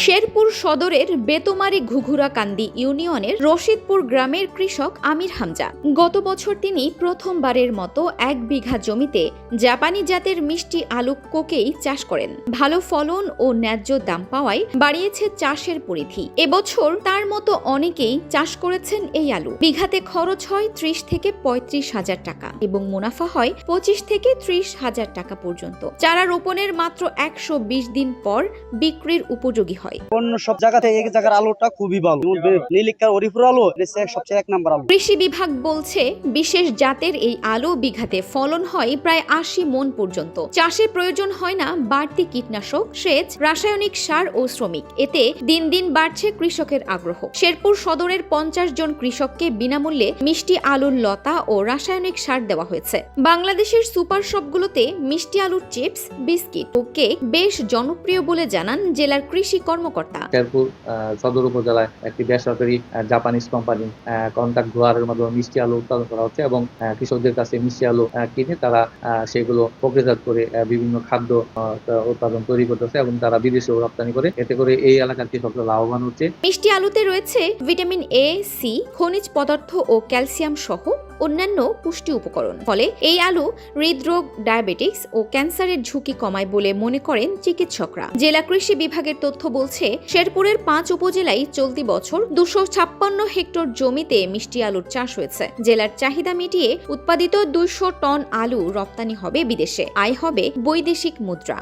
শেরপুর সদরের বেতমারি ঘুঘুরাকান্দি ইউনিয়নের রশিদপুর গ্রামের কৃষক আমির হামজা গত বছর তিনি প্রথমবারের মতো 1 বিঘা জমিতে জাপানি জাতের মিষ্টি আলু কোকেই চাষ করেন। ভালো ফলন ও ন্যায্য দাম পাওয়ায় বাড়িয়েছে চাষের পরিধি। এবছর তার মতো অনেকেই চাষ করেছেন এই আলু। বিঘাতে খরচ হয় 30 থেকে 35 হাজার টাকা এবং মুনাফা হয় 25 থেকে 30 হাজার টাকা পর্যন্ত। চারা রোপণের মাত্র 120 দিন পর বিক্রির উপযোগী হয়। অন্য সব জায়গা থেকে এই জায়গার আলুটা খুবই ভালো। নীলিকার অরিফুর আলু সবচেয়ে 1 নম্বর আলু। কৃষি বিভাগ বলছে বিশেষ জাতের এই আলু বিঘাতে ফলন হয় প্রায় 80 মণ পর্যন্ত। চাষে প্রয়োজন হয় না বাড়তি কীটনাশক, সেচ, রাসায়নিক সার ও শ্রমিক। এতে দিন দিন বাড়ছে কৃষকের আগ্রহ। শেরপুর সদরের 50 জন কৃষককে বিনামূল্যে মিষ্টি আলুর লতা ও রাসায়নিক সার দেওয়া হয়েছে। বাংলাদেশের সুপার শপগুলোতে মিষ্টি আলুর চিপস, বিস্কিট ও কেক বেশ জনপ্রিয় বলে জানান জেলার কৃষি কর্মকর্তা। শেরপুর সদর উপজেলায় একটি বেসরকারি জাপানিজ কোম্পানি কন্ট্রাক্ট গ্রোয়ারের মাধ্যমে মিষ্টি আলু উৎপাদন করা হচ্ছে এবং কৃষকদের কাছে মিষ্টি আলু কিনে তারা সেগুলো প্রক্রিয়াজাত করে বিভিন্ন খাদ্য উৎপাদন তৈরি করতেছে এবং তারা বিদেশেও রপ্তানি করে। এতে করে এই এলাকার কৃষকরা লাভবান হচ্ছে। মিষ্টি আলুতে রয়েছে ভিটামিন এ, সি, খনিজ পদার্থ ও ক্যালসিয়াম সহ অন্যান্য পুষ্টি উপকরণ। ফলে এই আলু হৃদরোগ, ডায়াবেটিক্স ও ক্যান্সারের ঝুঁকি কমায় বলে মনে করেন চিকিৎসকরা। জেলা কৃষি বিভাগের তথ্য বলছে শেরপুরের 5 উপজেলায় চলতি বছর 256 হেক্টর জমিতে মিষ্টি আলুর চাষ হয়েছে। জেলার চাহিদা মিটিয়ে উৎপাদিত 200 টন আলু রপ্তানি হবে বিদেশে। আয় হবে বৈদেশিক মুদ্রা।